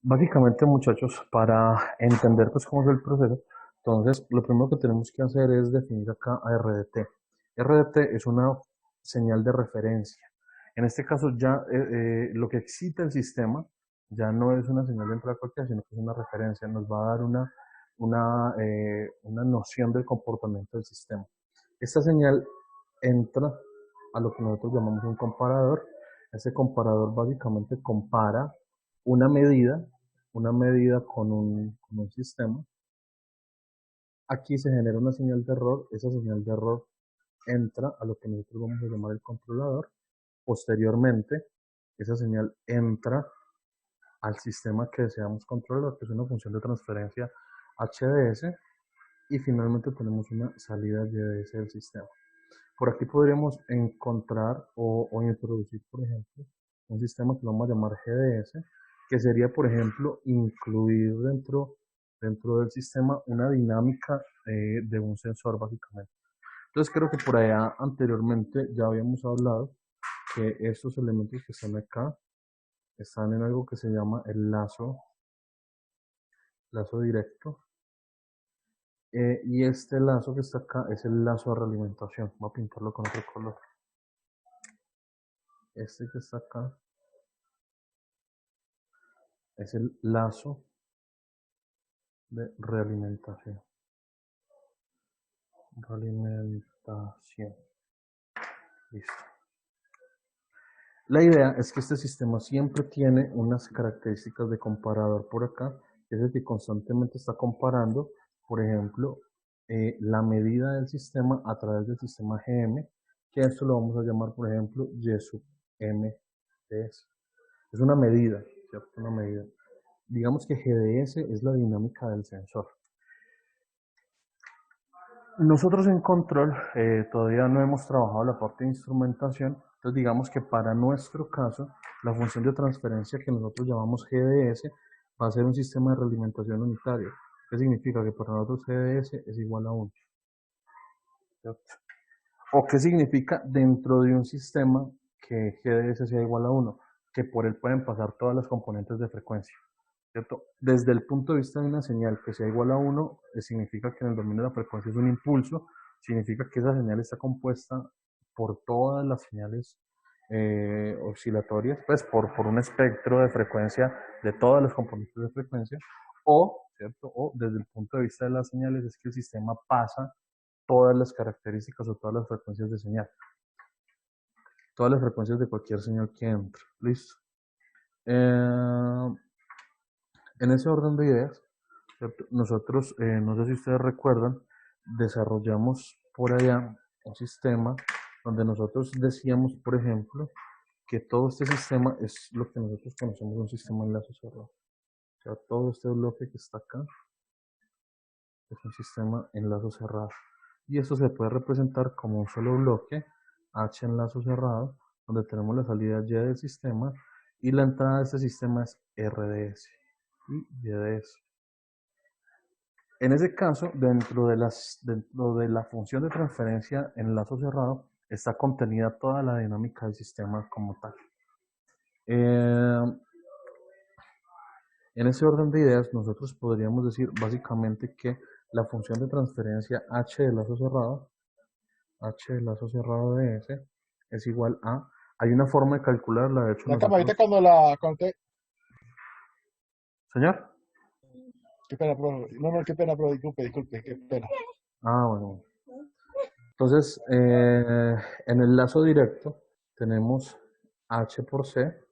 Básicamente, muchachos, para entender pues cómo es el proceso, entonces lo primero que tenemos que hacer es definir acá a RDT. RDT es una señal de referencia. En este caso ya lo que excita el sistema ya no es una señal de entrada cualquiera, sino que es una referencia. Nos va a dar una noción del comportamiento del sistema. Esta señal entra a lo que nosotros llamamos un comparador. Ese comparador básicamente compara una medida, una medida con un sistema. Aquí se genera una señal de error. Esa señal de error entra a lo que nosotros vamos a llamar el controlador. Posteriormente, esa señal entra al sistema que deseamos controlar, que es una función de transferencia HDS, y finalmente tenemos una salida YDS del sistema. Por aquí podríamos encontrar o introducir, por ejemplo, un sistema que vamos a llamar GDS, que sería, por ejemplo, incluir dentro del sistema una dinámica de un sensor, básicamente. Entonces, creo que por allá anteriormente ya habíamos hablado que estos elementos que están acá están en algo que se llama el lazo directo. Y este lazo que está acá es el lazo de realimentación. Voy a pintarlo con otro color. Este que está acá es el lazo de realimentación. Realimentación. Listo. La idea es que este sistema siempre tiene unas características de comparador por acá, es decir, que constantemente está comparando, por ejemplo, la medida del sistema a través del sistema GM, que esto lo vamos a llamar, por ejemplo, Y sub MDS. Es una medida, ¿cierto? Una medida. Digamos que GDS es la dinámica del sensor. Nosotros en control todavía no hemos trabajado la parte de instrumentación, entonces digamos que para nuestro caso la función de transferencia que nosotros llamamos GDS va a ser un sistema de realimentación unitario. ¿Qué significa? Que para nosotros GDS es igual a 1. ¿Cierto? ¿O qué significa dentro de un sistema que GDS sea igual a 1? Que por él pueden pasar todas las componentes de frecuencia. ¿Cierto? Desde el punto de vista de una señal que sea igual a 1, significa que en el dominio de la frecuencia es un impulso, significa que esa señal está compuesta por todas las señales oscilatorias, pues por un espectro de frecuencia de todas las componentes de frecuencia, o, ¿cierto? O desde el punto de vista de las señales es que el sistema pasa todas las características o todas las frecuencias de señal, todas las frecuencias de cualquier señal que entre. ¿Listo? En ese orden de ideas, ¿cierto? Nosotros, no sé si ustedes recuerdan, desarrollamos por allá un sistema donde nosotros decíamos, por ejemplo, que todo este sistema es lo que nosotros conocemos un sistema de enlace cerrado. O sea, todo este bloque que está acá es un sistema enlazo cerrado. Y eso se puede representar como un solo bloque, H enlazo cerrado, donde tenemos la salida Y del sistema y la entrada de este sistema es RDS y YDS. En ese caso, dentro de la función de transferencia en lazo cerrado, está contenida toda la dinámica del sistema como tal. Eh, en ese orden de ideas, nosotros podríamos decir básicamente que la función de transferencia H de lazo cerrado de S, es igual a, hay una forma de calcularla, de hecho La cama, ¿viste nosotros, señor, qué pena, no, no, qué pena, disculpe, qué pena. bueno, entonces en el lazo directo tenemos H por C,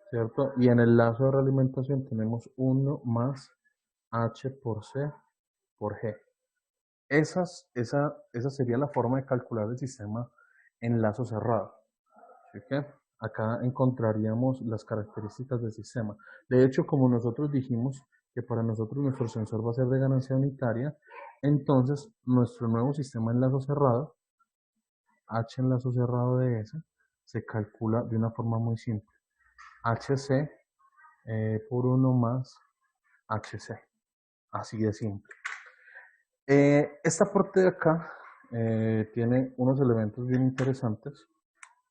¿cierto? Y en el lazo de realimentación tenemos 1 más H por C por G. Esa sería la forma de calcular el sistema en lazo cerrado. ¿Sí que? Acá encontraríamos las características del sistema. De hecho, como nosotros dijimos que para nosotros nuestro sensor va a ser de ganancia unitaria, entonces nuestro nuevo sistema en lazo cerrado, H en lazo cerrado de S, se calcula de una forma muy simple. HC por 1 más HC. Así de simple. Esta parte de acá tiene unos elementos bien interesantes,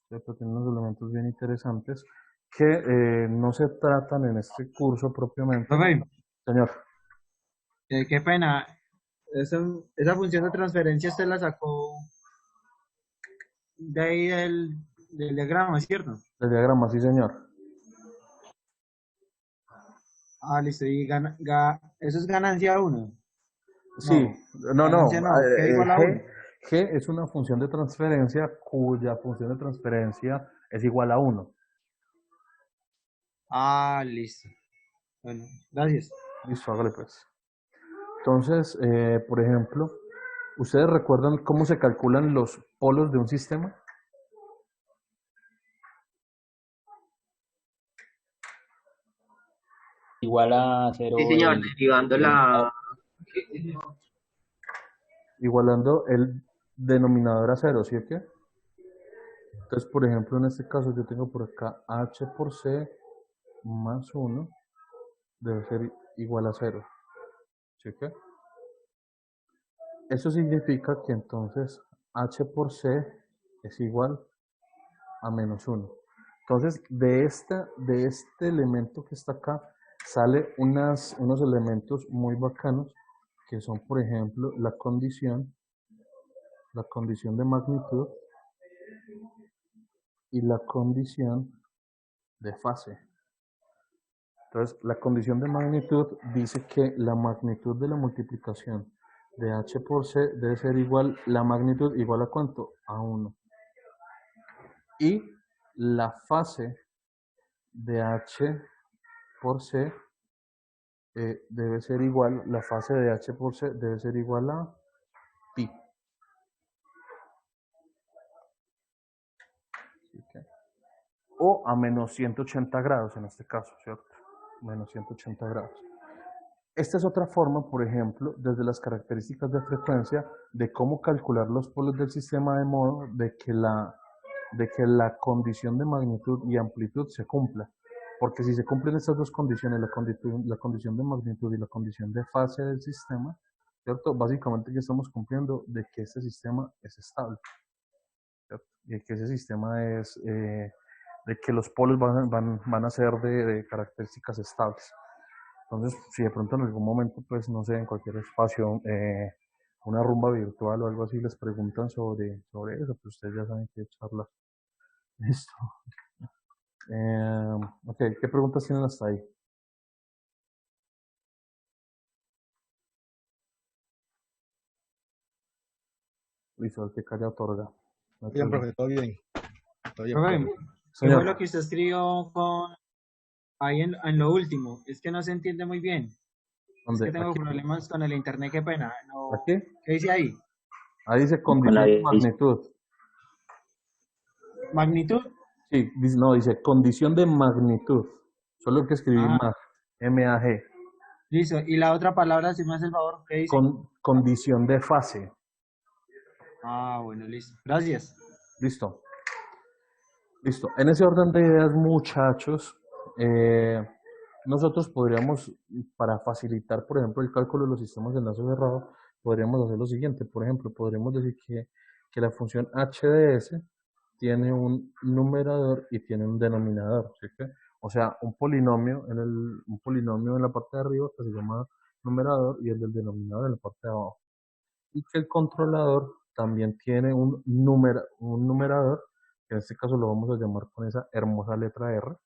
¿cierto? Tiene unos elementos bien interesantes que no se tratan en este curso propiamente. Profe, Señor, qué pena. Esa función de transferencia usted la sacó de ahí del diagrama, ¿cierto? el diagrama, sí, señor. Ah, listo. Y eso es ganancia 1. Sí, No, no, ganancia no. no, que igual a 1. G es una función de transferencia cuya función de transferencia es igual a 1. Ah, listo. Bueno, gracias. Listo, hágale pues. Entonces, por ejemplo, ¿ustedes recuerdan cómo se calculan los polos de un sistema? Igual a Sí, 0 señor, derivando el la... Igualando el denominador a cero, ¿sí o qué? Entonces, por ejemplo, en este caso yo tengo por acá h por c más 1 debe ser igual a cero, ¿sí o qué? Eso significa que entonces h por c es igual a menos 1. Entonces, de este elemento que está acá, sale unos elementos muy bacanos, que son, por ejemplo, la condición de magnitud y la condición de fase. Entonces, la condición de magnitud dice que la magnitud de la multiplicación de h por c debe ser igual, la magnitud igual a ¿cuánto? A 1. Y la fase de h por c debe ser igual, la fase de h por c debe ser igual a pi. ¿Okay? O a menos 180 grados en este caso, ¿cierto? Menos 180 grados. Esta es otra forma, por ejemplo, desde las características de frecuencia, de cómo calcular los polos del sistema de modo de que la condición de magnitud y amplitud se cumpla. Porque si se cumplen estas dos condiciones, la condición de magnitud y la condición de fase del sistema, ¿cierto? Básicamente que estamos cumpliendo de que este sistema es estable, ¿cierto? Y que ese sistema es, de que los polos van a ser de características estables. Entonces, si de pronto en algún momento, pues no sé, en cualquier espacio, una rumba virtual o algo así, les preguntan sobre eso, pues ustedes ya saben qué charlar. Listo. Ok, ¿qué preguntas tienen hasta ahí? Listo, el que calla otorga. No hay Bien, problema. profe, todo bien. Todo bien, Profe, profe. ¿qué fue Señor, lo que usted escribió ahí en lo último? Es que no se entiende muy bien. Es ¿dónde? que tengo Aquí. problemas con el internet, qué pena. No, ¿Aquí? ¿qué dice ahí? Ahí dice con la condición de magnitud. ¿Magnitud? Sí, no, dice condición de magnitud. Solo hay que escribir Ah, mag, M-A-G. listo. Y la otra palabra, si me hace el favor, ¿qué dice? Condición de fase. Ah, bueno, listo. Gracias. Listo. Listo. En ese orden de ideas, muchachos, eh, nosotros podríamos, para facilitar, por ejemplo, el cálculo de los sistemas de enlace cerrado, podríamos hacer lo siguiente. Por ejemplo, podríamos decir que la función h de s tiene un numerador y tiene un denominador, ¿sí que? O sea, un polinomio en la parte de arriba que se llama numerador y el del denominador en la parte de abajo. Y que el controlador también tiene un numerador, que en este caso lo vamos a llamar con esa hermosa letra R,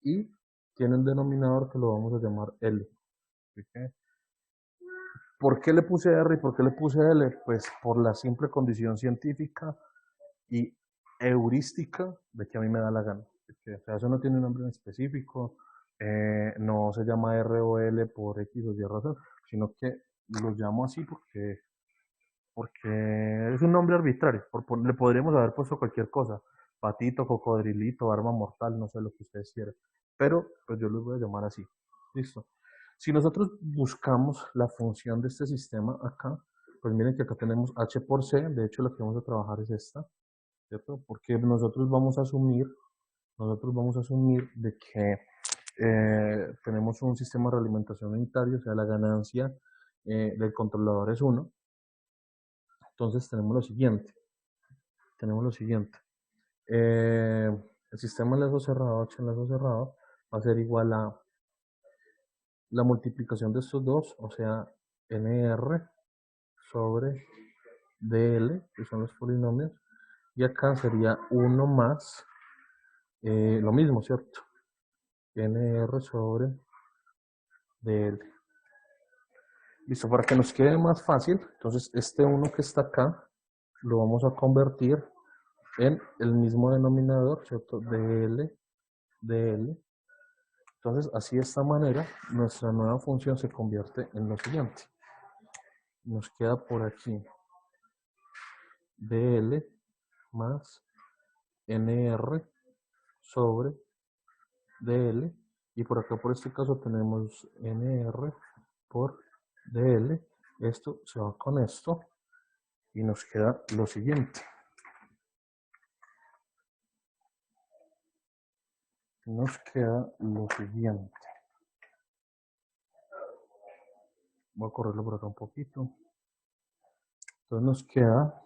y tiene un denominador que lo vamos a llamar L. ¿Sí que? ¿Por qué le puse R y por qué le puse L? Pues por la simple condición científica y heurística de que a mí me da la gana. Porque, o sea, eso no tiene un nombre en específico, no se llama R o L por X o Y razón, sino que lo llamo así porque es un nombre arbitrario. Le podríamos haber puesto cualquier cosa, patito, cocodrilito, arma mortal, no sé lo que ustedes quieran, pero pues yo los voy a llamar así. Listo. Si nosotros buscamos la función de este sistema acá, pues miren que acá tenemos h por c, de hecho la que vamos a trabajar es esta, ¿cierto? Porque nosotros vamos a asumir de que tenemos un sistema de realimentación unitario, o sea, la ganancia del controlador es 1. Entonces tenemos lo siguiente. Eh, El sistema enlazo cerrado, H enlazo cerrado, va a ser igual a la multiplicación de estos dos, o sea, NR sobre DL, que son los polinomios, y acá sería 1 más, lo mismo, ¿cierto? NR sobre DL. Listo, para que nos quede más fácil, entonces este 1 que está acá, lo vamos a convertir en el mismo denominador, ¿cierto? DL, DL. Entonces, así de esta manera, nuestra nueva función se convierte en lo siguiente. Nos queda por aquí DL más NR sobre DL. Y por acá, por este caso, tenemos NR por DL. Esto se va con esto y nos queda lo siguiente. Nos queda lo siguiente. Voy a correrlo por acá un poquito. Entonces nos queda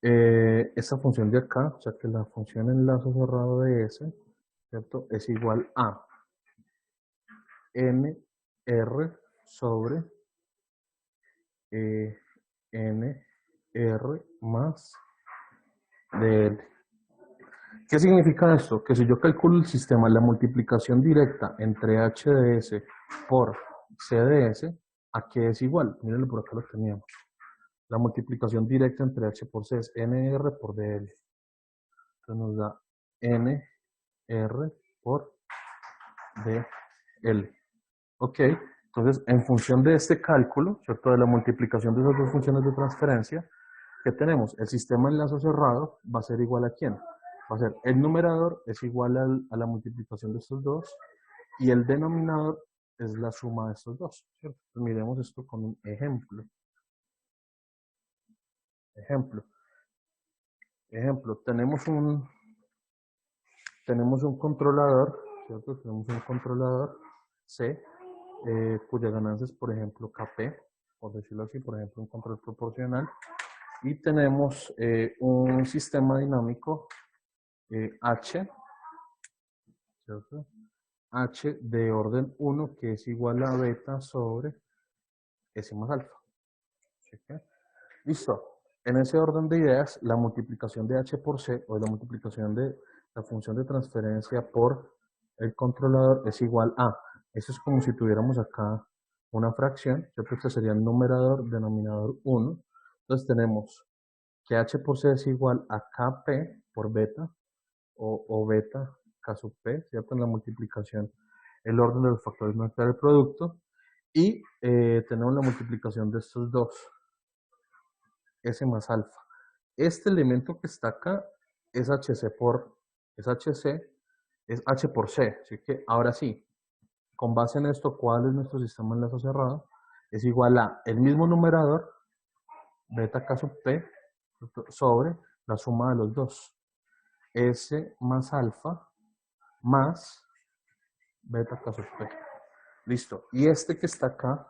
esta función de acá, o sea que la función enlazo cerrado de S, ¿cierto? Es igual a NR sobre NR más DL. ¿Qué significa esto? Que si yo calculo el sistema, la multiplicación directa entre H de S por C de S, ¿a qué es igual? Mírenlo, por acá lo teníamos. La multiplicación directa entre H por C es NR por DL. Entonces nos da NR por DL. Ok, entonces en función de este cálculo, ¿cierto? De la multiplicación de esas dos funciones de transferencia, ¿qué tenemos? El sistema enlazo cerrado va a ser igual a ¿quién? Va a ser el numerador es igual a la multiplicación de estos dos y el denominador es la suma de estos dos, ¿cierto? Entonces miremos esto con un ejemplo. Ejemplo, tenemos un controlador, ¿cierto? Tenemos un controlador C, cuya ganancia es, por ejemplo, KP, por decirlo así, por ejemplo, un control proporcional. Y tenemos un sistema dinámico H, ¿cierto? H de orden 1, que es igual a beta sobre S más alfa. ¿Sí? Listo. En ese orden de ideas, la multiplicación de H por C o la multiplicación de la función de transferencia por el controlador es igual a. Eso es como si tuviéramos acá una fracción, ¿cierto? Este sería el numerador, denominador 1. Entonces tenemos que H por C es igual a KP por beta o beta K sub P, ¿cierto? En la multiplicación, el orden de los factores no está el producto. Y tenemos la multiplicación de estos dos. S más alfa. Este elemento que está acá es HC es HC, es H por C. Así que ahora sí, con base en esto, ¿cuál es nuestro sistema enlazo cerrado? Es igual a el mismo numerador, beta K sub P, sobre la suma de los dos. S más alfa más beta K sub P. Listo. Y este que está acá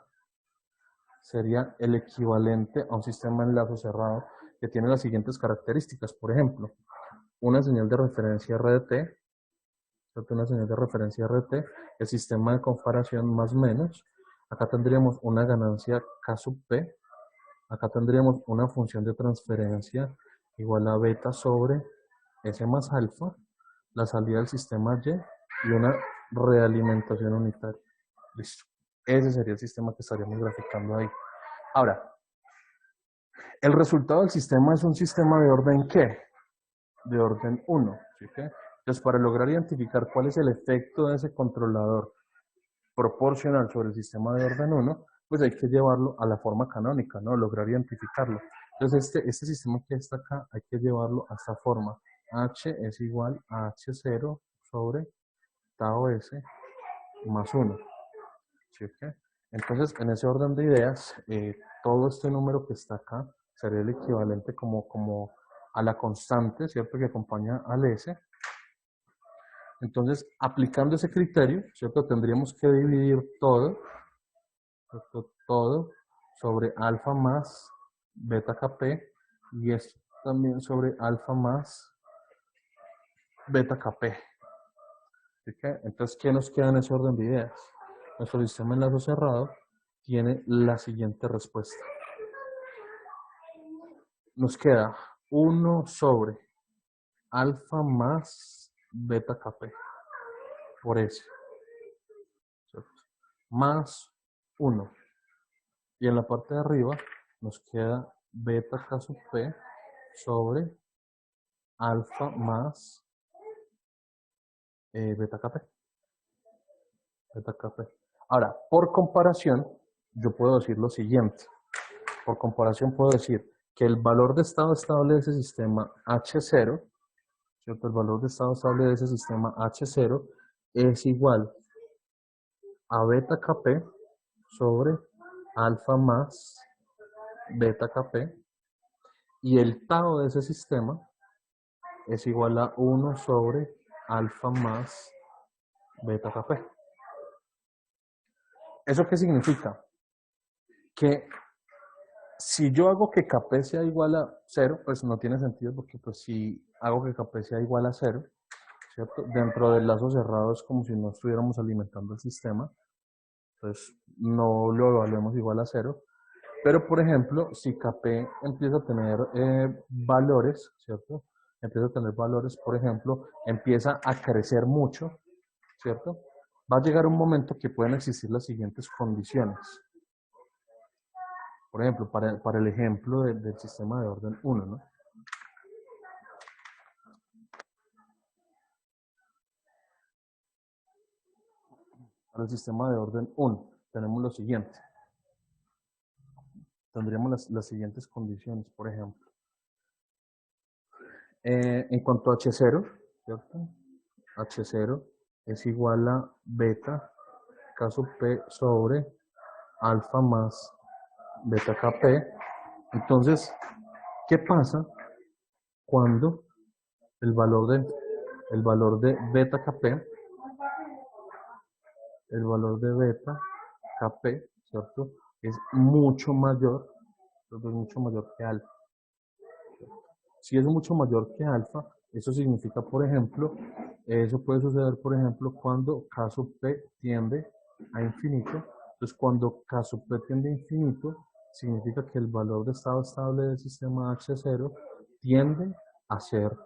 sería el equivalente a un sistema enlazo cerrado que tiene las siguientes características. Por ejemplo, una señal de referencia RDT, una señal de referencia RT, el sistema de comparación más menos. Acá tendríamos una ganancia K sub P. Acá tendríamos una función de transferencia igual a beta sobre S más alfa, la salida del sistema Y y una realimentación unitaria. Listo. Ese sería el sistema que estaríamos graficando ahí. Ahora, el resultado del sistema es un sistema de orden ¿qué? De orden 1. ¿Sí? Entonces, para lograr identificar cuál es el efecto de ese controlador proporcional sobre el sistema de orden 1, pues hay que llevarlo a la forma canónica, ¿no? Lograr identificarlo. Entonces, este sistema que está acá, hay que llevarlo a esta forma. H es igual a H0 sobre tau S más 1. ¿Sí? Entonces, en ese orden de ideas, todo este número que está acá sería el equivalente como a la constante, ¿cierto? Que acompaña al S. Entonces, aplicando ese criterio, ¿cierto? Tendríamos que dividir todo, ¿cierto? Todo sobre alfa más beta Kp y esto también sobre alfa más beta kp. ¿Sí? Entonces, ¿qué nos queda en ese orden de ideas? Nuestro sistema de enlazo cerrado tiene la siguiente respuesta. Nos queda 1 sobre alfa más beta kp por S, ¿cierto? Más 1. Y en la parte de arriba nos queda beta k sub p sobre alfa más beta kp. Beta kp. Ahora, por comparación, yo puedo decir lo siguiente. Por comparación puedo decir que el valor de estado estable de ese sistema H0, ¿cierto? El valor de estado estable de ese sistema H0 es igual a beta kp sobre alfa más beta kp, y el tau de ese sistema es igual a 1 sobre alfa más beta kp. ¿Eso qué significa? Que si yo hago que kp sea igual a 0, pues no tiene sentido, porque pues si hago que kp sea igual a 0, ¿cierto? Dentro del lazo cerrado es como si no estuviéramos alimentando el sistema, entonces no lo evaluemos igual a 0. Pero, por ejemplo, si kp empieza a tener valores, ¿cierto? Empieza a tener valores, por ejemplo, empieza a crecer mucho, ¿cierto? Va a llegar un momento que pueden existir las siguientes condiciones. Por ejemplo, para el ejemplo del sistema de orden 1, ¿no? Para el sistema de orden 1 tenemos lo siguiente. Tendríamos las siguientes condiciones, por ejemplo. En cuanto a H0, ¿cierto? H0 es igual a beta K sub P sobre alfa más beta Kp. Entonces, ¿qué pasa cuando el valor de beta Kp, el valor de beta Kp, ¿cierto? Es mucho mayor, ¿cierto? Es mucho mayor que alfa. Si es mucho mayor que alfa, eso significa, por ejemplo, eso puede suceder, por ejemplo, cuando K sub P tiende a infinito. Entonces, cuando K sub P tiende a infinito, significa que el valor de estado estable del sistema H0 tiende a ser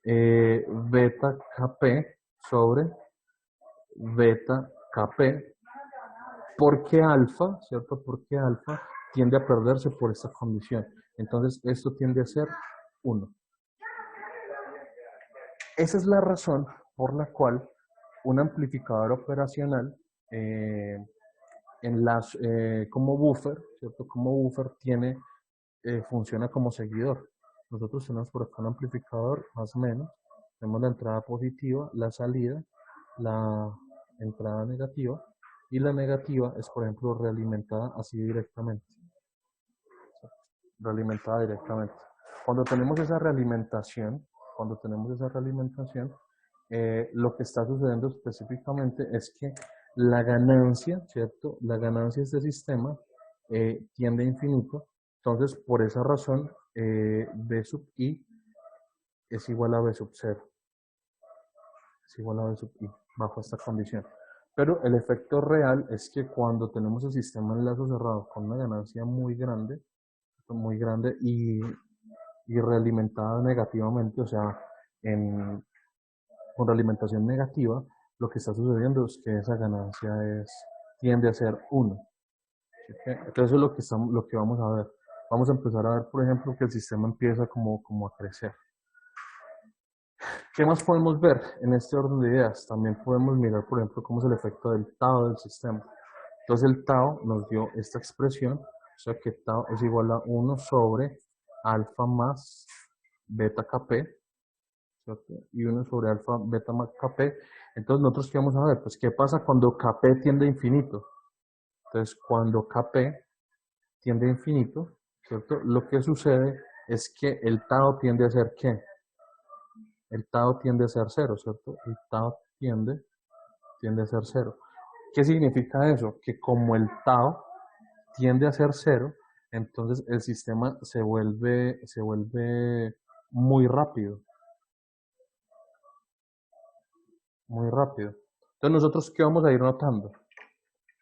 beta Kp sobre beta Kp, porque alfa, ¿cierto? Porque alfa tiende a perderse por esta condición. Entonces, esto tiende a ser 1. Esa es la razón por la cual un amplificador operacional como buffer, ¿cierto? Como buffer funciona como seguidor. Nosotros tenemos por acá un amplificador más o menos, tenemos la entrada positiva, la salida, la entrada negativa, y la negativa es, por ejemplo, realimentada así directamente. Realimentada directamente. Cuando tenemos esa realimentación, lo que está sucediendo específicamente es que la ganancia, ¿cierto? La ganancia de este sistema tiende a infinito. Entonces, por esa razón, B sub I es igual a B sub 0. Es igual a B sub I, bajo esta condición. Pero el efecto real es que cuando tenemos el sistema en lazo cerrado con una ganancia muy grande y realimentada negativamente, o sea, con realimentación negativa, lo que está sucediendo es que esa ganancia tiende a ser 1. ¿Sí? Entonces eso es lo que vamos a ver. Vamos a empezar a ver, por ejemplo, que el sistema empieza como a crecer. ¿Qué más podemos ver en este orden de ideas? También podemos mirar, por ejemplo, cómo es el efecto del tau del sistema. Entonces el tau nos dio esta expresión, o sea que tau es igual a 1 sobre alfa más beta kp, ¿cierto? Y 1 sobre alfa beta más kp. Entonces nosotros qué vamos a ver, pues qué pasa cuando kp tiende a infinito. Entonces cuando kp tiende a infinito, ¿cierto? Lo que sucede es que el tau tiende a ser ¿qué? El tau tiende a ser 0, ¿cierto? El tau tiende a ser 0. ¿Qué significa eso? Que como el tau tiende a ser 0, entonces el sistema se vuelve muy rápido. muy rápido. Entonces nosotros, ¿qué vamos a ir notando?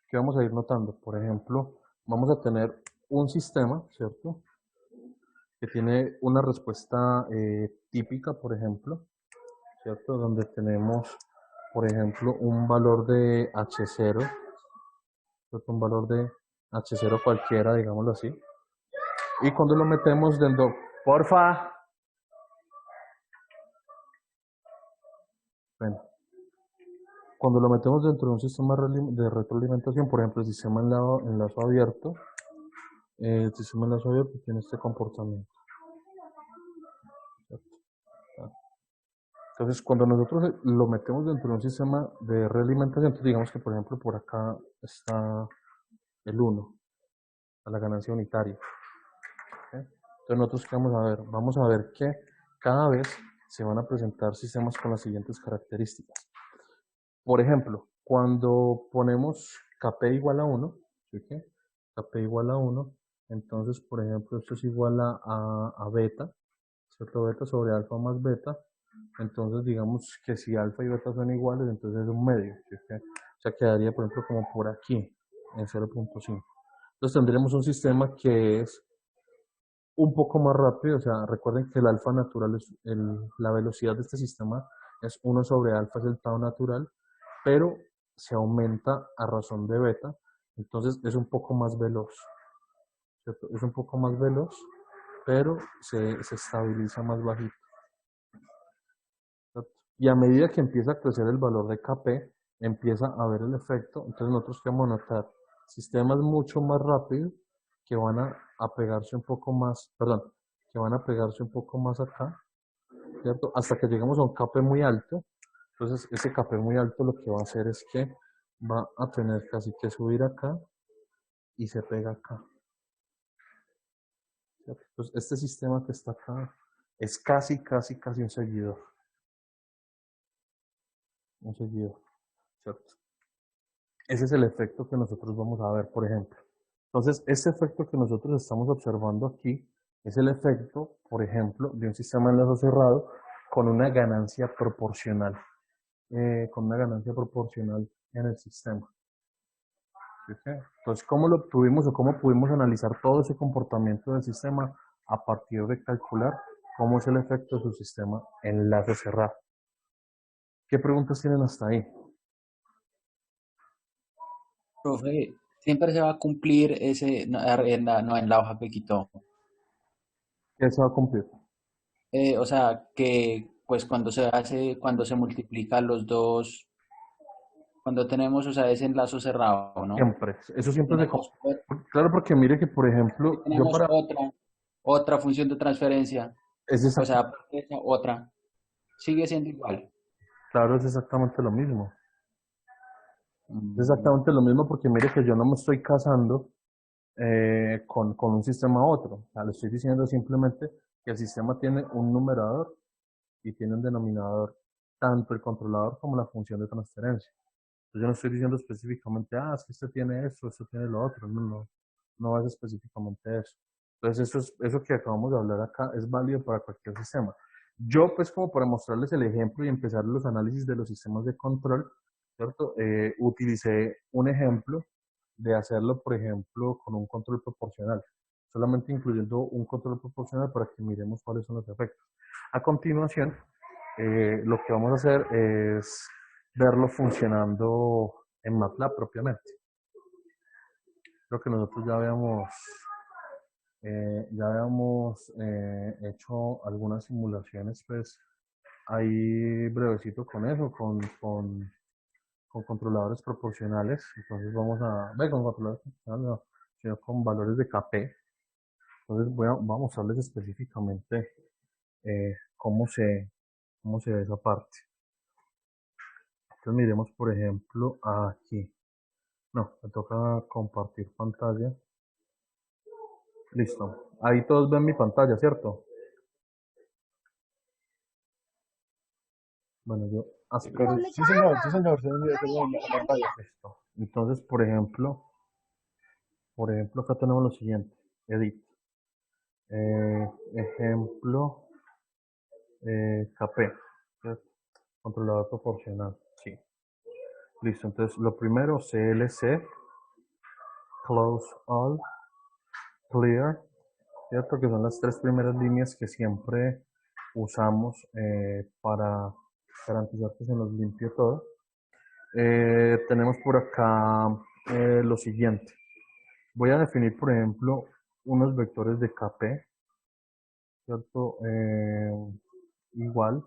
¿Qué vamos a ir notando? Por ejemplo, vamos a tener un sistema, ¿cierto? Que tiene una respuesta típica, por ejemplo, ¿cierto? Donde tenemos, por ejemplo, un valor de H0, ¿cierto? Un valor de H0 cualquiera, digámoslo así. Y cuando lo metemos dentro, porfa, bueno, cuando lo metemos dentro de un sistema de retroalimentación, por ejemplo, el sistema enlazo abierto, el sistema enlazo abierto tiene este comportamiento, ¿cierto? Entonces, cuando nosotros lo metemos dentro de un sistema de realimentación, entonces digamos que, por ejemplo, por acá está el 1, a la ganancia unitaria. ¿Okay? Entonces, nosotros, ¿qué vamos a ver? Vamos a ver que cada vez se van a presentar sistemas con las siguientes características. Por ejemplo, cuando ponemos Kp igual a 1, ¿sí? Kp igual a 1, entonces, por ejemplo, esto es igual a beta, ¿cierto? Beta sobre alfa más beta. Entonces, digamos que si alfa y beta son iguales, entonces es un medio, ¿sí? O sea, quedaría, por ejemplo, como por aquí, en 0.5. Entonces, tendríamos un sistema que es un poco más rápido. O sea, recuerden que el alfa natural, la velocidad de este sistema es 1 sobre alfa, es el tau natural, pero se aumenta a razón de beta, entonces es un poco más veloz, ¿cierto? Es un poco más veloz, pero se estabiliza más bajito, ¿cierto? Y a medida que empieza a crecer el valor de Kp, empieza a ver el efecto. Entonces nosotros queremos notar sistemas mucho más rápidos que van a pegarse un poco más, perdón, que van a pegarse un poco más acá, ¿cierto? Hasta que llegamos a un Kp muy alto. Entonces ese Kp muy alto lo que va a hacer es que va a tener casi que subir acá y se pega acá, ¿cierto? Entonces este sistema que está acá es casi un seguidor, ¿cierto? Ese es el efecto que nosotros vamos a ver, por ejemplo. Entonces, este efecto que nosotros estamos observando aquí es el efecto, por ejemplo, de un sistema de enlace cerrado con una ganancia proporcional, en el sistema. ¿Sí? Entonces, ¿cómo lo obtuvimos o cómo pudimos analizar todo ese comportamiento del sistema a partir de calcular cómo es el efecto de su sistema enlace cerrado? ¿Qué preguntas tienen hasta ahí? Profe, siempre se va a cumplir ese, no, en la hoja que quitó. ¿Qué se va a cumplir? O sea, que pues cuando se multiplican los dos, cuando tenemos, o sea, ese enlazo cerrado, ¿no? Siempre. Eso siempre se... Tenemos, Claro, porque mire que, por ejemplo, yo tenemos para... otra función de transferencia, Es o sea, exacto, aparte de esa otra, sigue siendo igual. claro, es exactamente lo mismo. Es Mm, exactamente lo mismo porque mire que yo no me estoy casando con un sistema a otro. O sea, le estoy diciendo simplemente que el sistema tiene un numerador y tiene un denominador, tanto el controlador como la función de transferencia. Entonces yo no estoy diciendo específicamente, es que este tiene esto, este tiene lo otro. No, no, no es específicamente eso. Entonces eso que acabamos de hablar acá es válido para cualquier sistema. Yo, pues, como para mostrarles el ejemplo y empezar los análisis de los sistemas de control, ¿cierto? Utilicé un ejemplo de hacerlo, por ejemplo, con un control proporcional, solamente incluyendo un control proporcional para que miremos cuáles son los efectos. A continuación, lo que vamos a hacer es verlo funcionando en MATLAB propiamente. Creo que nosotros ya habíamos hecho algunas simulaciones, pues ahí brevecito con eso, con controladores proporcionales. Entonces vamos a ver con controladores proporcionales, no, sino con valores de Kp. Entonces voy a mostrarles específicamente cómo se ve esa parte. Entonces miremos, por ejemplo, aquí. No, me toca compartir pantalla. Listo. Ahí todos ven mi pantalla, ¿cierto? Bueno, yo espero. Sí, señor, se ve en la pantalla. Listo. Entonces, por ejemplo, acá tenemos lo siguiente. Edit. Ejemplo, KP. ¿Cierto? controlador proporcional, sí. Listo, entonces lo primero, CLC, close all, clear, ¿cierto? Que son las tres primeras líneas que siempre usamos para garantizar que se nos limpie todo. Tenemos por acá lo siguiente. Voy a definir, por ejemplo, unos vectores de KP, ¿cierto? Igual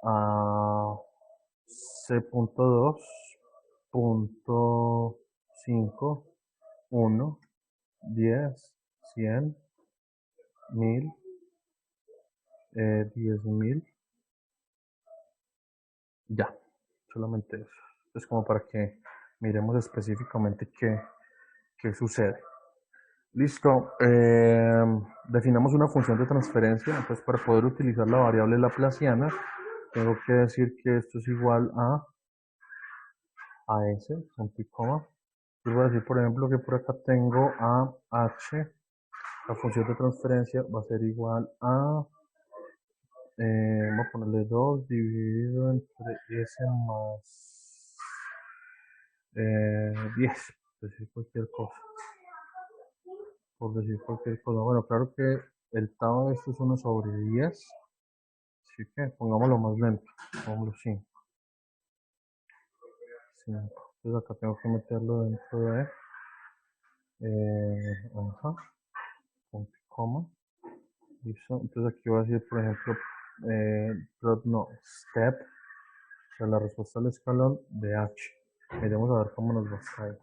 a C.2.5, 10, 100, 1000, 10.000, ya, solamente eso. Es como para que miremos específicamente qué sucede. Listo, definamos una función de transferencia, entonces para poder utilizar la variable laplaciana, tengo que decir que esto es igual a s, punto y coma. Yo voy a decir, por ejemplo, que por acá tengo a h, la función de transferencia va a ser igual a, vamos a ponerle 2 dividido entre s más 10, por decir cualquier cosa. Por decir cualquier cosa. Bueno, claro que el tau de esto es 1 sobre 10, así que pongámoslo más lento, pongámoslo 5. Entonces acá tengo que meterlo dentro de ajá, punto y coma. Listo. Entonces aquí voy a decir, por ejemplo, no, step, o sea, la respuesta al escalón de h. Miremos a ver cómo nos va a caer.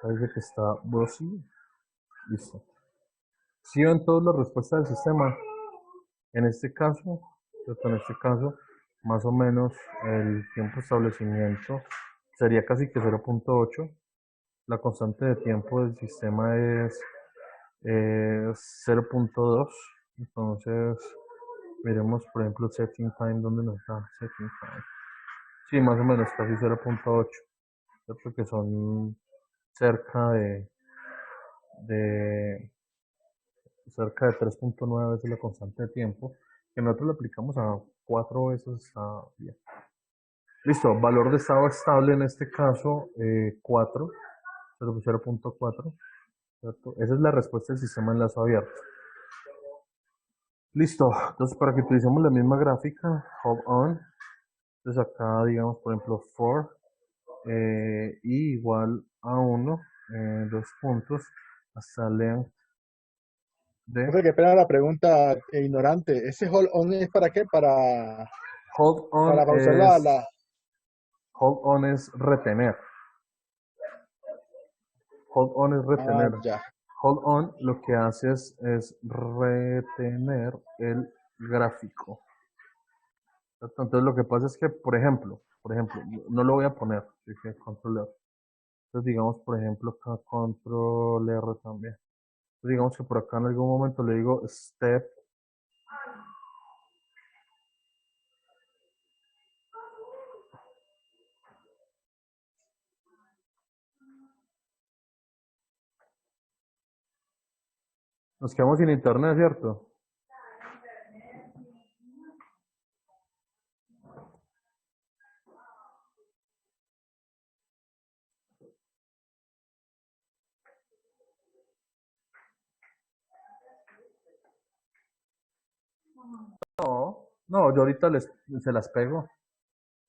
Parece que está Bossy. Listo. Si ven todas las respuestas del sistema, en este caso, ¿cierto? En este caso, más o menos el tiempo de establecimiento sería casi que 0.8. La constante de tiempo del sistema es 0.2. Entonces, miremos, por ejemplo, setting time, ¿dónde nos da setting time? Sí, más o menos casi 0.8, ¿cierto? Que son cerca de cerca de 3.9 veces la constante de tiempo, que nosotros lo aplicamos a 4 veces, está bien. Listo, valor de estado estable en este caso, 4, 0.4, ¿cierto? Esa es la respuesta del sistema de enlazo abierto. Listo, entonces para que utilicemos la misma gráfica, hold on, entonces acá digamos por ejemplo for y igual a 1, 2 puntos, hasta length de Profe, qué pena la pregunta ignorante. ¿Ese hold on es para qué? hold on Para pausar la... hold on es retener. Hold on es Ah, retener. ya. Hold on lo que hace es retener el gráfico. Entonces lo que pasa es que, por ejemplo, no lo voy a poner, así que control R. Entonces digamos, por ejemplo, acá control R también. Entonces digamos que por acá en algún momento le digo step. Nos quedamos sin internet, ¿cierto? No, no, yo ahorita se las pego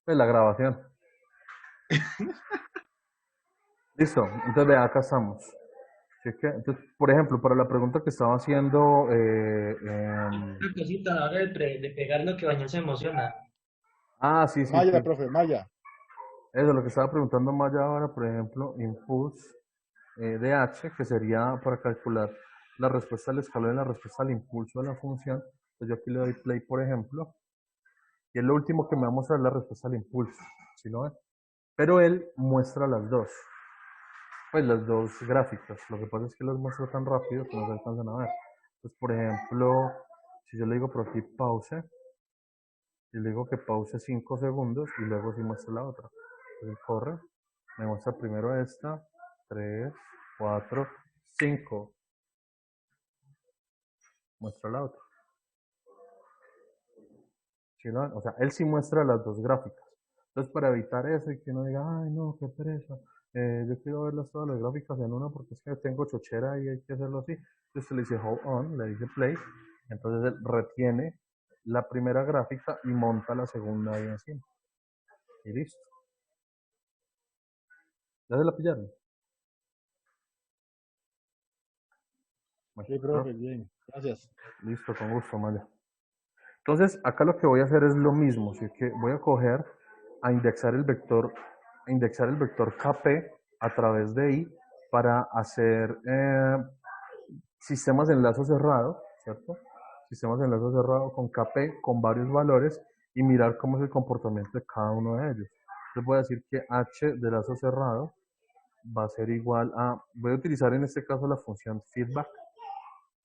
de la grabación. Listo, entonces de acá estamos. ¿Sí que? Entonces, por ejemplo, para la pregunta que estaba haciendo, Una cosita a la hora de pegar lo que Bañón se emociona. sí, sí, Maya, sí. profe, Maya. Eso, lo que estaba preguntando Maya ahora, por ejemplo, impulse de h, que sería para calcular la respuesta al escalón y la respuesta al impulso de la función. Entonces yo aquí le doy play, por ejemplo, y es lo último que me va a mostrar la respuesta al impulso, ¿sí lo ven? Pero él muestra las dos, pues las dos gráficas. Lo que pasa es que las muestra tan rápido que no se alcanzan a ver. Entonces, por ejemplo, si yo le digo por aquí pause, y le digo que pause 5 segundos y luego sí muestra la otra. Entonces corre, me muestra primero esta, 3, 4, 5. muestra la otra. ¿Sí lo ven? O sea, él sí muestra las dos gráficas. Entonces, para evitar eso y que uno diga, ay, no, qué pereza, yo quiero verlas todas las gráficas en una porque es que tengo chochera y hay que hacerlo así. Entonces le dice hold on, le dice play, entonces él retiene la primera gráfica y monta la segunda ahí encima. Y listo. ¿Ya se la pillaron? Bueno, Sí, profe, bien. Gracias. listo, con gusto, Maya. Entonces, acá lo que voy a hacer es lo mismo, así que voy a coger a indexar el vector KP a través de I para hacer sistemas de enlazo cerrado, ¿cierto? Sistemas de enlazo cerrado con KP, con varios valores y mirar cómo es el comportamiento de cada uno de ellos. Entonces voy a decir que H de lazo cerrado va a ser igual a, voy a utilizar en este caso la función feedback,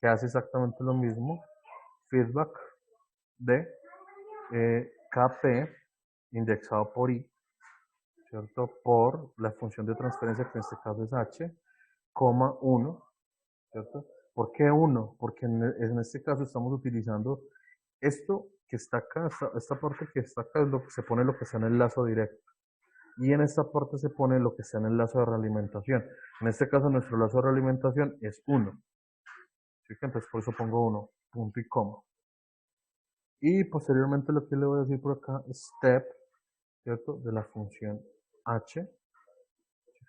que hace exactamente lo mismo, feedback de KP indexado por I, ¿cierto? Por la función de transferencia, que en este caso es H, coma 1, ¿cierto? ¿Por qué 1? Porque en este caso estamos utilizando esto que está acá, esta parte que está acá es lo que se pone lo que está en el lazo directo. Y en esta parte se pone lo que está en el lazo de realimentación. En este caso nuestro lazo de realimentación es 1. ¿Sí? Entonces por eso pongo 1, punto y coma. Y posteriormente lo que le voy a decir por acá es step, ¿cierto? De la función h.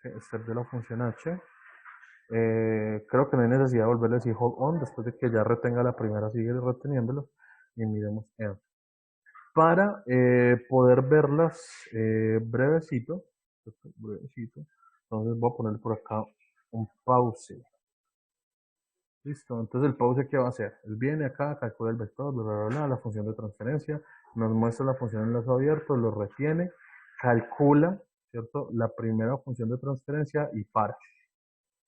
¿Sí? Step de la función h. Creo que no hay necesidad de volverle a decir hold on después de que ya retenga la primera, sigue reteniéndolo y miremos end. Para poder verlas brevecito, entonces voy a poner por acá un pause. Listo, entonces el pause, ¿qué va a hacer? Él viene acá, calcula el vector, bla, bla, bla, la función de transferencia, nos muestra la función de enlace abierto, lo retiene, calcula, ¿cierto? La primera función de transferencia y para.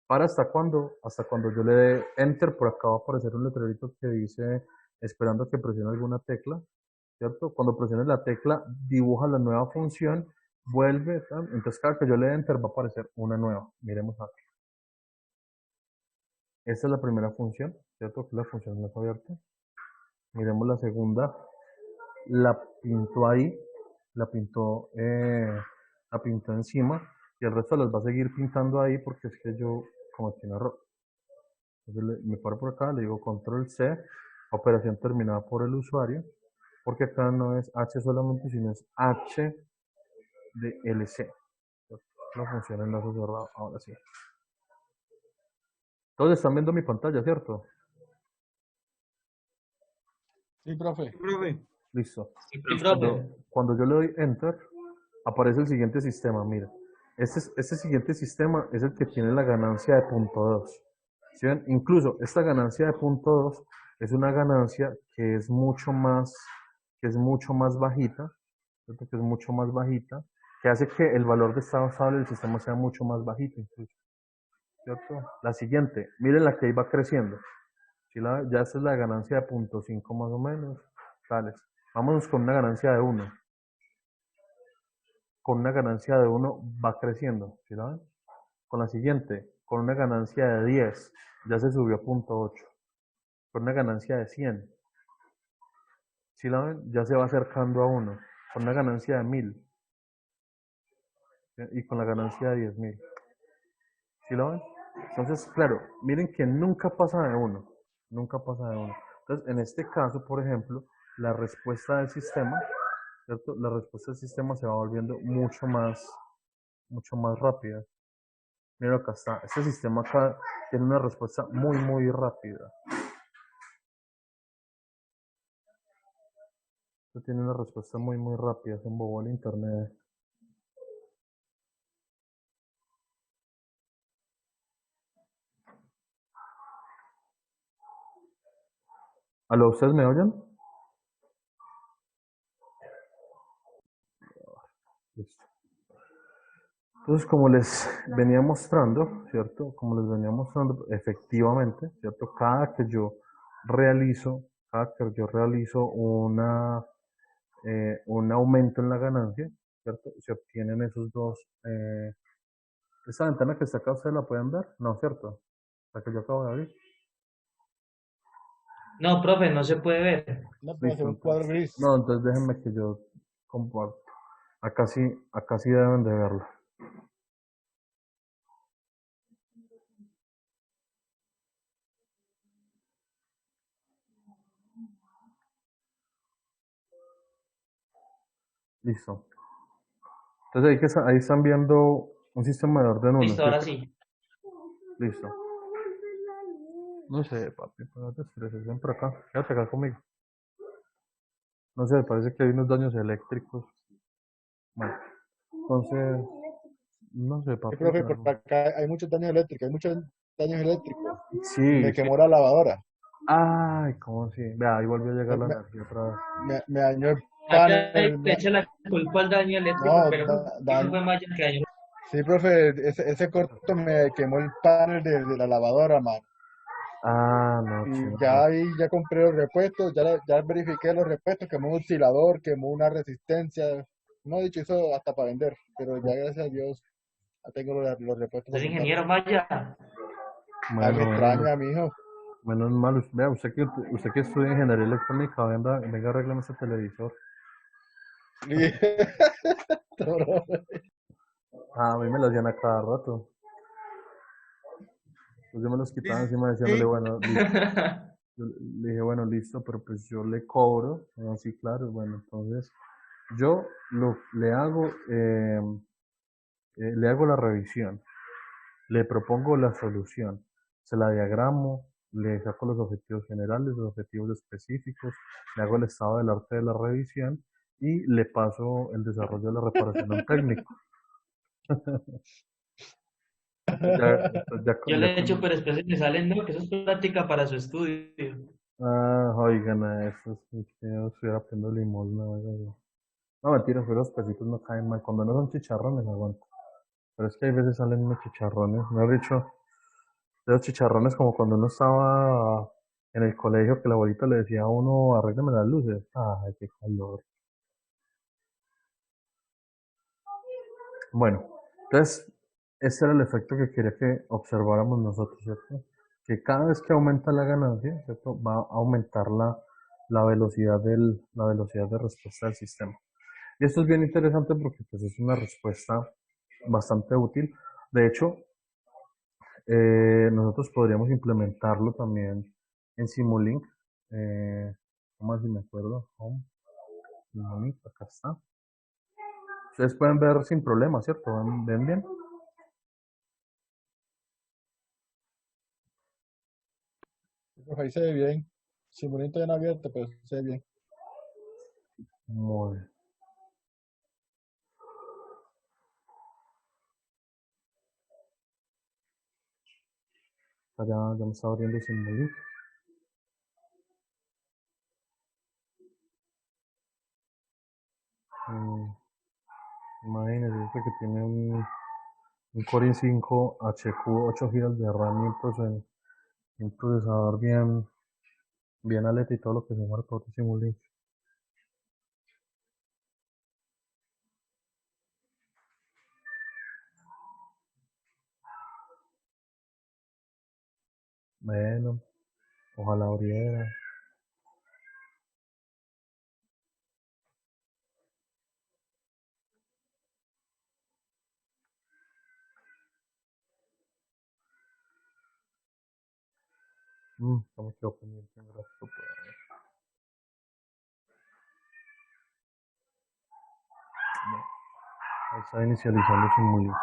¿Para hasta cuándo? Hasta cuando yo le dé enter, por acá va a aparecer un letrerito que dice esperando que presione alguna tecla, ¿cierto? Cuando presiones la tecla, dibuja la nueva función, vuelve, ¿tal? Entonces cada que yo le dé enter va a aparecer una nueva. Miremos aquí. Esta es la primera función, ¿cierto? Que es la función de enlace abierto. Miremos la segunda. La pintó ahí, la pintó, la pintó encima y el resto las va a seguir pintando ahí porque es que yo cometí un error. Entonces me paro por acá, le digo control C, operación terminada por el usuario, porque acá no es H solamente, sino es H de LC. No funciona en enlace cerrado, ahora sí. Entonces están viendo mi pantalla, ¿cierto? Sí, profe. Profe, Listo. Sí, Entonces, profe. cuando yo le doy enter, aparece el siguiente sistema. Mira, este siguiente sistema es el que tiene la ganancia de punto 2. ¿Sí ven? Incluso esta ganancia de punto 2 es una ganancia que es mucho más bajita, ¿cierto? Que es mucho más bajita, que hace que el valor de estado estable del sistema sea mucho más bajito incluso, ¿cierto? La siguiente, miren la que ahí va creciendo. ¿Sí ya esta es la ganancia de punto 5 más o menos, tales. Vámonos con una ganancia de 1. Con una ganancia de 1 va creciendo, ¿sí la ven? Con la siguiente, con una ganancia de 10, ya se subió a punto 8. Con una ganancia de 100, ¿sí la ven? Ya se va acercando a 1. Con una ganancia de 1000, ¿sí? Y con la ganancia de 10.000, ¿sí la ven? Entonces, claro, miren que nunca pasa de 1, nunca pasa de 1. Entonces, en este caso, por ejemplo, la respuesta del sistema, ¿cierto? La respuesta del sistema se va volviendo mucho más rápida. Mira, acá está. Este sistema acá tiene una respuesta muy rápida. Este tiene una respuesta muy rápida. Se embobó el internet. ¿Aló, ustedes me oyen? Listo. Entonces, como les venía mostrando, ¿cierto? Como les venía mostrando, efectivamente, ¿cierto? Cada que yo realizo un aumento en la ganancia, ¿cierto? Se obtienen esos dos. Esta ventana que está acá, ¿ustedes la pueden ver? No, ¿cierto? La que yo acabo de abrir. No, profe, no se puede ver. No puede ser Listo, un cuadro entonces. gris. No, entonces déjenme que yo comparto. Acá sí deben de verlo. Listo. Entonces ahí están viendo un sistema de orden 1, Listo, ahora ¿cierto? sí. Listo. No sé, papi, pero no te estreses, ven por acá, quédate acá conmigo. No sé, parece que hay unos daños eléctricos. Bueno, entonces, no sé, Sí, papi, profe, por realmente. acá hay muchos daños eléctricos, hay muchos daños eléctricos. Se Sí, me sí. quemó la lavadora, Ay, ¿cómo así? Vea, ahí volvió a llegar me, la me, energía otra vez. me dañó el Maya panel. le echa la culpa al daño eléctrico, No, pero eso fue Maya que dañó. sí, profe, ese corto me quemó el panel de la lavadora, man. Ah, no, Y chimba. ya ahí ya compré los repuestos, ya verifiqué los repuestos, quemó un oscilador, quemó una resistencia. No he dicho eso hasta para vender, pero ya gracias a Dios ya tengo los repuestos Usted para es comprarlos. ingeniero Maya. Ay, me Bueno, bueno, extraña, mijo. menos mal. Vea, usted que estudia ingeniería electrónica, venga, arréglame ese televisor. Ah, a mí me lo hacían a cada rato. Pues yo me los quitaba encima diciéndole, Sí. bueno, listo. Yo le dije, bueno, listo, pero pues yo le cobro. Sí, claro, bueno, entonces yo le hago la revisión, le propongo la solución, se la diagramo, le saco los objetivos generales, los objetivos específicos, le hago el estado del arte de la revisión y le paso el desarrollo de la reparación a un técnico. Yo Ya le he hecho, con, pero después me salen, no, que eso es práctica para su estudio. oigan, eso es que yo estuviera pidiendo limosna, oiga. No, mentiras, pero los pesitos no caen mal. Cuando no son chicharrones, aguanta. Pero es que hay veces salen unos chicharrones. Me he dicho, de los chicharrones como cuando uno estaba en el colegio que la abuelita le decía a uno, arréglame las luces. Ay, qué calor. Bueno, entonces, ese era el efecto que quería que observáramos nosotros, ¿cierto? Que cada vez que aumenta la ganancia, ¿cierto? Va a aumentar la velocidad de respuesta del sistema. Y esto es bien interesante porque pues, es una respuesta bastante útil. De hecho, nosotros podríamos implementarlo también en Simulink. ¿Cómo así me acuerdo? Home, Simulink, acá está. Ustedes pueden ver sin problema, ¿cierto? ¿Ven bien? Pues ahí se ve bien. Simulito bien abierto, pero se ve bien. Muy bien. Ya me está abriendo Simulink. Mm, Imagínense este que tiene un Core i5 HQ, 8 GB de RAM y un procesador bien aleta y todo lo que se llama todo Simulink. Bueno, ojalá abriera. No me quedo pendiente en gráfico por ahí. Bueno, ahí está inicializando Simulink.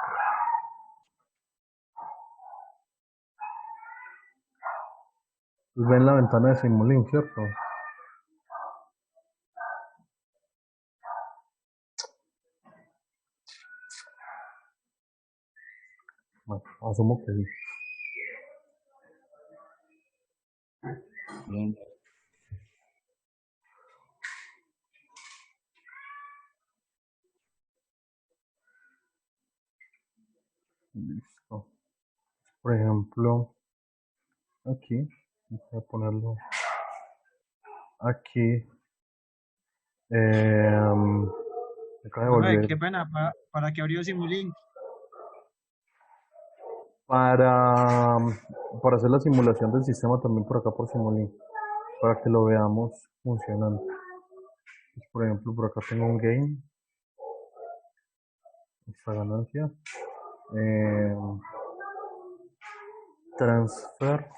Pues ven la ventana de Simulink, ¿cierto? Bueno, asumo que sí. Bien. Listo. Por ejemplo, aquí, voy a ponerlo aquí. Acaba de Profe, volver. qué pena, ¿para qué abrió Simulink? Para, para hacer la simulación del sistema también por acá por Simulink. para que lo veamos funcionando. Pues, por ejemplo, por acá tengo un gain, esta ganancia, eh, transfer,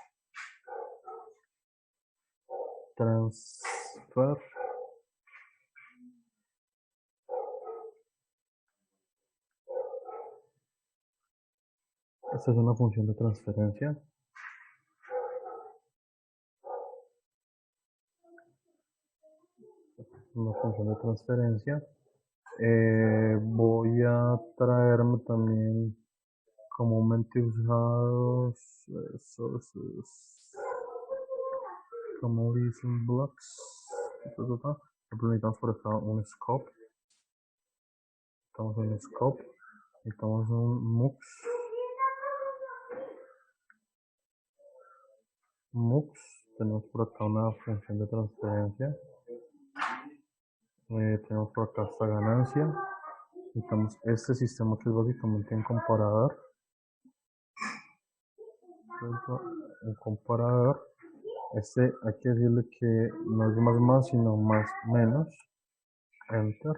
transfer, esta es una función de transferencia. Una función de transferencia. Voy a traerme también comúnmente usados sources, commodities and blocks. Necesitamos por acá un scope. Estamos en un scope. Estamos en un mux. Mux. Tenemos por acá una función de transferencia. Tenemos por acá esta ganancia. Necesitamos este sistema que es básicamente un comparador. Un comparador. Este hay que decirle que no es más sino más menos. Enter.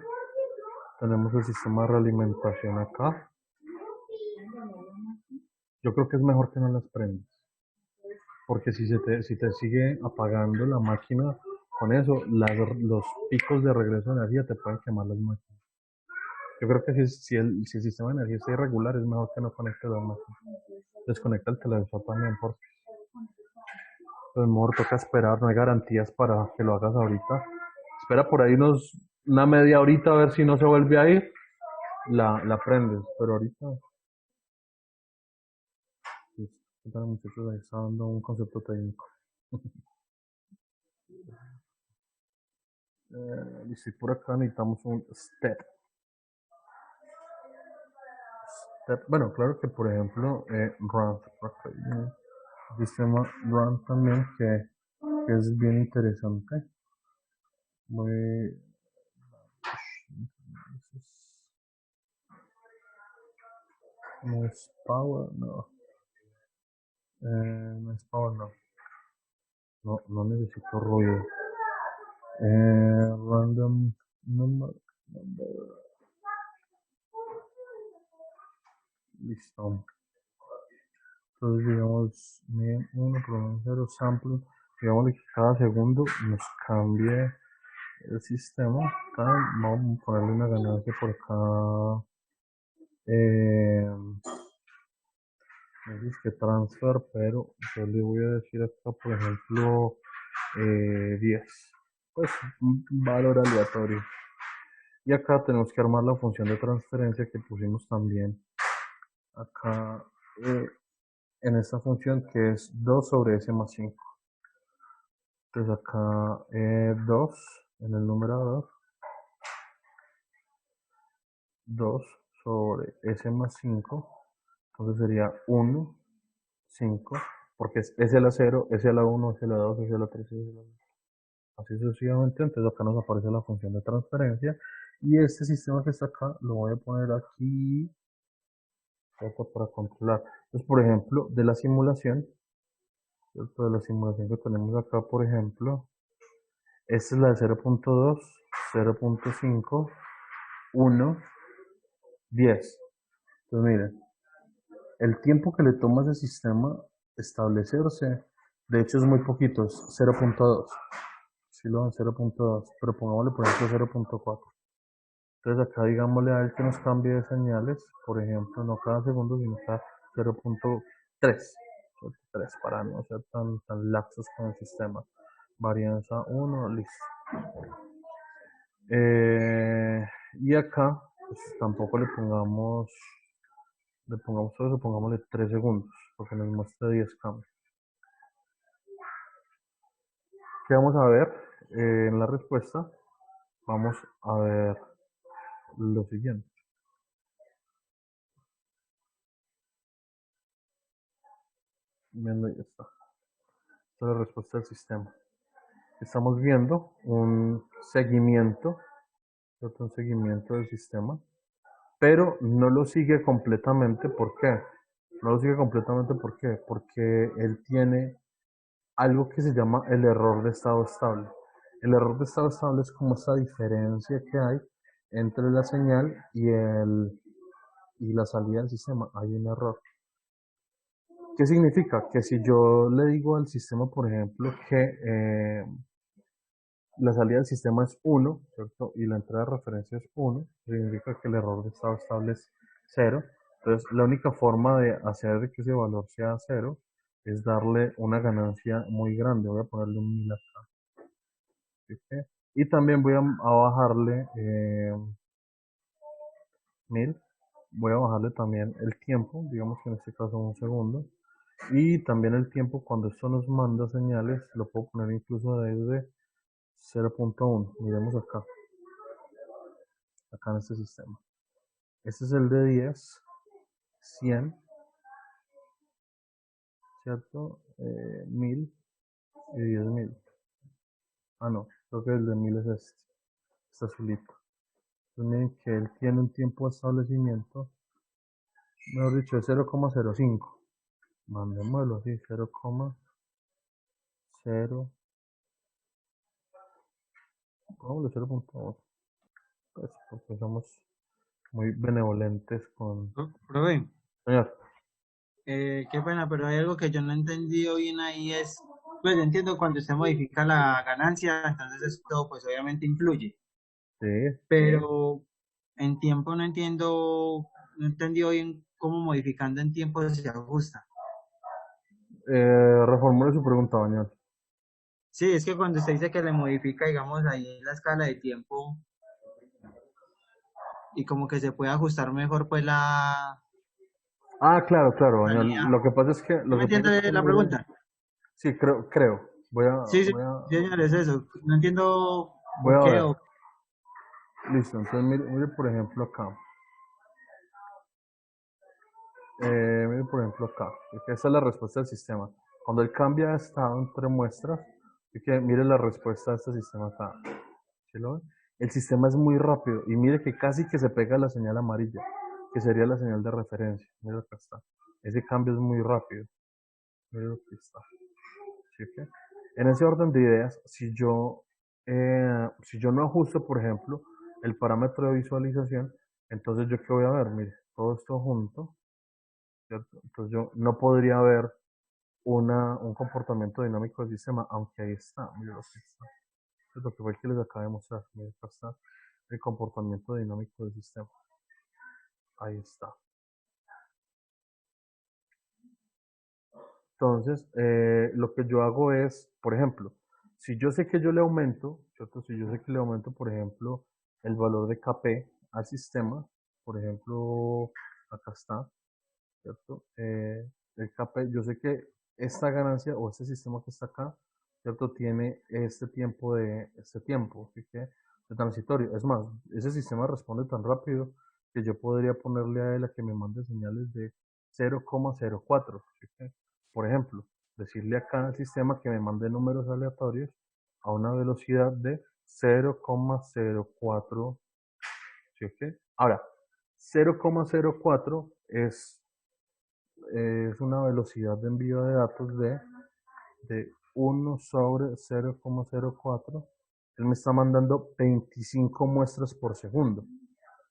Tenemos el sistema de realimentación acá. Yo creo que es mejor que no las prendas. Porque si te sigue apagando la máquina con eso, los picos de regreso de energía te pueden quemar las máquinas. Yo creo que si el sistema de energía está irregular, es mejor que no conecte las máquinas. Desconecta el televisor también, porque pues mejor toca esperar, no hay garantías para que lo hagas ahorita. Espera por ahí una media horita a ver si no se vuelve a ir, la prendes, pero ahorita... ¿Qué tal, muchachos? Ahí está dando un concepto técnico. Listo, y por acá necesitamos un step. Bueno, claro que por ejemplo, run, por acá hay un sistema run también que es bien interesante. Muy... No es power, no. No es power, no. No necesito ruido. Random number. Listo. Entonces digamos, 1 por 0 sample. Digamos que cada segundo nos cambie el sistema. Vamos a ponerle una ganancia por acá. Es que transfer, pero yo le voy a decir acá, por ejemplo, 10. Pues un valor aleatorio. Y acá tenemos que armar la función de transferencia que pusimos también acá en esta función, que es 2 sobre s más 5. Entonces acá 2 en el numerador, 2 sobre s más 5. Entonces sería 1, 5, porque es S a la 0, S a la 1, S a la 2, S a la 3, S a la 2. Así sucesivamente. Entonces acá nos aparece la función de transferencia. Y este sistema que está acá lo voy a poner aquí para controlar. Entonces, por ejemplo, de la simulación, ¿cierto? De la simulación que tenemos acá, por ejemplo, esta es la de 0.2, 0.5, 1, 10. Entonces, miren, el tiempo que le toma a ese sistema establecerse, de hecho es muy poquito, es 0.2. Si lo dan 0.2, pero pongámosle por ejemplo 0.4. Entonces acá digámosle a él que nos cambie de señales, por ejemplo, no cada segundo, sino cada 0.3. 3 para no ser tan laxos con el sistema. Varianza 1, listo. Y acá, pues tampoco le pongamos todo eso, pongámosle 3 segundos, porque nos muestra 10 cambios. ¿Qué vamos a ver? En la respuesta vamos a ver lo siguiente. Viendo, ahí está. Esta es la respuesta del sistema. Estamos viendo un seguimiento del sistema, pero no lo sigue completamente. ¿Por qué? No lo sigue completamente, ¿por qué? Porque él tiene algo que se llama el error de estado estable. El error de estado estable es como esa diferencia que hay entre la señal y la salida del sistema. Hay un error. ¿Qué significa? Que si yo le digo al sistema, por ejemplo, que la salida del sistema es 1, ¿cierto? Y la entrada de referencia es 1, significa que el error de estado estable es 0. Entonces, la única forma de hacer que ese valor sea 0 es darle una ganancia muy grande. Voy a ponerle un 1000 acá. ¿Sí? Y también voy a bajarle 1000. Voy a bajarle también el tiempo, digamos que en este caso un segundo. Y también el tiempo cuando esto nos manda señales, lo puedo poner incluso desde 0.1. Miremos acá en este sistema. Este es el de 10, 100, ¿cierto? 1000 y 10.000. Ah, no, creo que el de 1000 es este azulito. Entonces miren que él tiene un tiempo de establecimiento, mejor dicho, de 0,05. Mandémoslo así, 0,0, pongámosle 0.1. Pues, porque somos muy benevolentes con... Profe, Señor, qué pena, pero hay algo que yo no he entendido bien ahí pues yo entiendo cuando se modifica la ganancia, entonces esto pues obviamente influye, sí. pero en tiempo no he entendido bien cómo modificando en tiempo se ajusta. Reformule su pregunta, Bañal. Sí, es que cuando usted dice que le modifica, digamos, ahí la escala de tiempo y como que se puede ajustar mejor pues Ah, claro, claro, la Bañal. unidad. Lo que pasa es que, ¿Sí lo me que pasa es entiende que, la mire, pregunta? sí, creo. Voy a, Sí, sí, voy a, sí, señor, es eso. No entiendo voy por a qué ver. o... Listo, entonces mire por ejemplo acá. Mire por ejemplo acá. Porque esa es la respuesta del sistema. Cuando él cambia de estado entre muestras, y que mire la respuesta de este sistema acá. ¿Sí lo ve? El sistema es muy rápido y mire que casi que se pega a la señal amarilla, que sería la señal de referencia. Mire acá está. Ese cambio es muy rápido. Mire lo que está. ¿Sí que? En ese orden de ideas, si yo no ajusto, por ejemplo, el parámetro de visualización, entonces yo qué voy a ver, mire, todo esto junto, ¿cierto? Entonces yo no podría ver un comportamiento dinámico del sistema, aunque ahí está, mire lo que está. Es lo que fue el que les acabé de mostrar, mire, acá está el comportamiento dinámico del sistema. Ahí está. Entonces, lo que yo hago es, por ejemplo, si yo sé que yo le aumento, ¿cierto? Si yo sé que le aumento, por ejemplo, el valor de KP al sistema, por ejemplo, acá está, ¿cierto? El KP, yo sé que esta ganancia o este sistema que está acá, ¿cierto? Tiene este tiempo, ¿sí que? De transitorio. Es más, ese sistema responde tan rápido que yo podría ponerle a él a que me mande señales de 0,04, ¿sí que? Por ejemplo, decirle acá al sistema que me mande números aleatorios a una velocidad de 0,04, ¿sí que? Ahora, 0,04 es una velocidad de envío de datos de 1 sobre 0,04. Él me está mandando 25 muestras por segundo.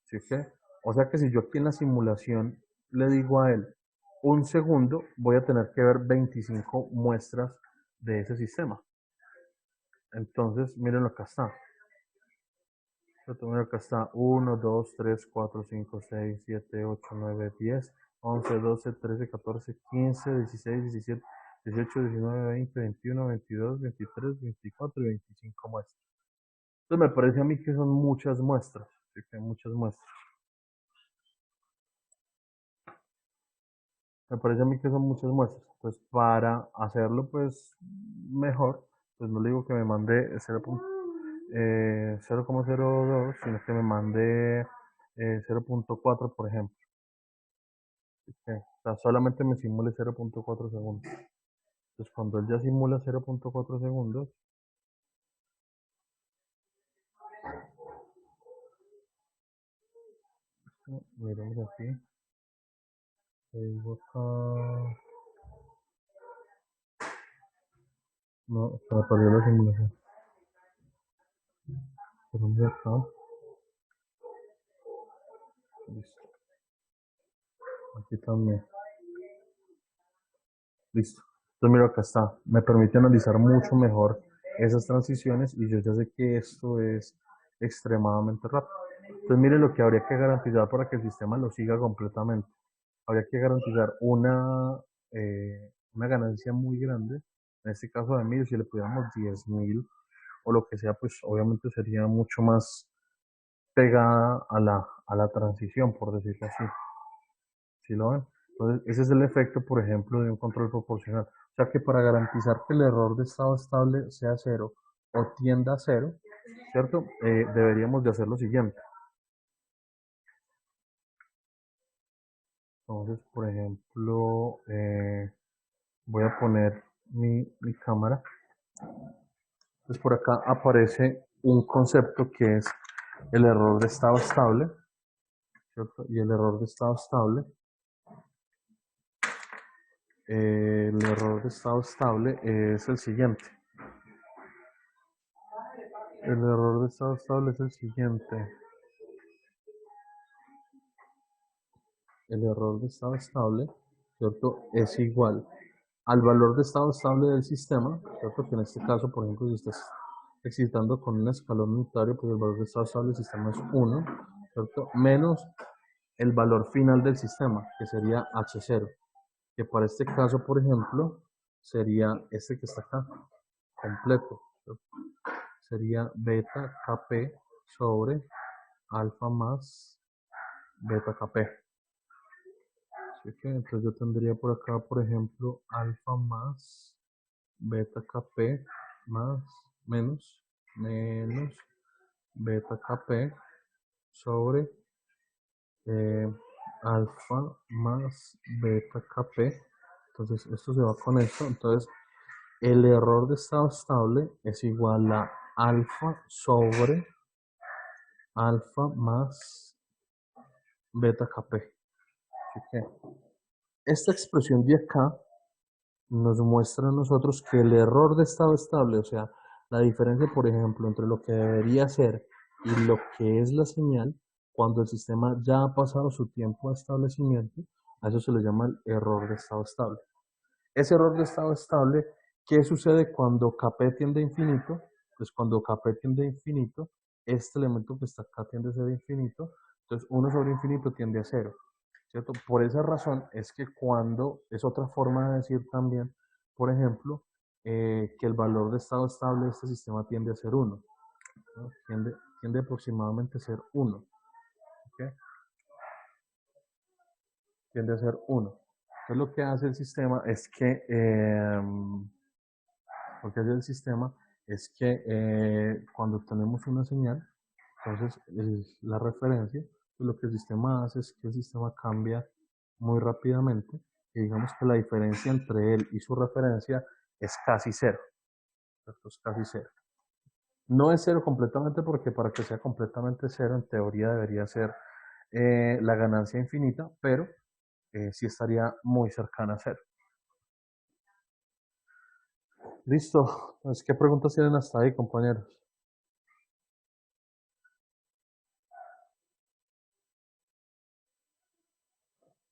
¿Sí que? O sea que si yo aquí en la simulación le digo a él un segundo, voy a tener que ver 25 muestras de ese sistema. Entonces, miren acá está. Miren acá está 1, 2, 3, 4, 5, 6, 7, 8, 9, 10, 11, 12, 13, 14, 15, 16, 17, 18, 19, 20, 21, 22, 23, 24 y 25 muestras. Entonces me parece a mí que son muchas muestras. ¿Sí? Que hay muchas muestras. Me parece a mí que son muchas muestras. Pues para hacerlo pues mejor, pues no le digo que me mande 0,02, sino que me mande 0,4 por ejemplo. O sea, solamente me simule 0,4 segundos. Entonces cuando él ya simula 0,4 segundos, miremos aquí, le digo acá, No, se me perdió la simulación. ¿Dónde acá? Listo. Aquí también. Listo. Entonces, mira, acá está. Me permite analizar mucho mejor esas transiciones y yo ya sé que esto es extremadamente rápido. Entonces, mire lo que habría que garantizar para que el sistema lo siga completamente. Habría que garantizar una ganancia muy grande. En este caso de 1000, si le pudiéramos 10.000 o lo que sea, pues obviamente sería mucho más pegada a la transición, por decirlo así. ¿Sí lo ven? Entonces, ese es el efecto, por ejemplo, de un control proporcional. O sea que para garantizar que el error de estado estable sea cero o tienda a cero, ¿cierto? Deberíamos de hacer lo siguiente. Entonces, por ejemplo, voy a poner mi cámara. Entonces, por acá aparece un concepto que es el error de estado estable, ¿cierto? Y el error de estado estable, el error de estado estable es el siguiente. El error de estado estable es el siguiente. El error de estado estable, ¿cierto? Es igual al valor de estado estable del sistema, ¿cierto? Que en este caso, por ejemplo, si estás excitando con un escalón unitario, pues el valor de estado estable del sistema es 1, ¿cierto? Menos el valor final del sistema, que sería H0, que para este caso, por ejemplo, sería este que está acá, completo, ¿cierto? Sería beta Kp sobre alfa más beta Kp. Así que entonces yo tendría por acá, por ejemplo, alfa más beta Kp más menos beta Kp sobre eh, alfa más beta Kp. Entonces esto se va con esto. Entonces el error de estado estable es igual a alfa sobre alfa más beta Kp. Así que esta expresión de acá nos muestra a nosotros que el error de estado estable, o sea, la diferencia, por ejemplo, entre lo que debería ser y lo que es la señal, cuando el sistema ya ha pasado su tiempo de establecimiento, a eso se le llama el error de estado estable. Ese error de estado estable, ¿qué sucede cuando Kp tiende a infinito? Pues cuando Kp tiende a infinito, este elemento que está acá tiende a ser infinito, entonces 1 sobre infinito tiende a 0. ¿Cierto? Por esa razón es que cuando, es otra forma de decir también, por ejemplo, que el valor de estado estable de este sistema tiende a ser 1, ¿no? Tiende aproximadamente a ser 1, ¿ok? Tiende a ser 1. Entonces lo que hace el sistema es que, cuando tenemos una señal, entonces la referencia, pues lo que el sistema hace es que el sistema cambia muy rápidamente y digamos que la diferencia entre él y su referencia es casi cero. Esto es casi cero. No es cero completamente porque para que sea completamente cero en teoría debería ser la ganancia infinita, pero sí estaría muy cercana a cero. Listo. Entonces, ¿qué preguntas tienen hasta ahí, compañeros?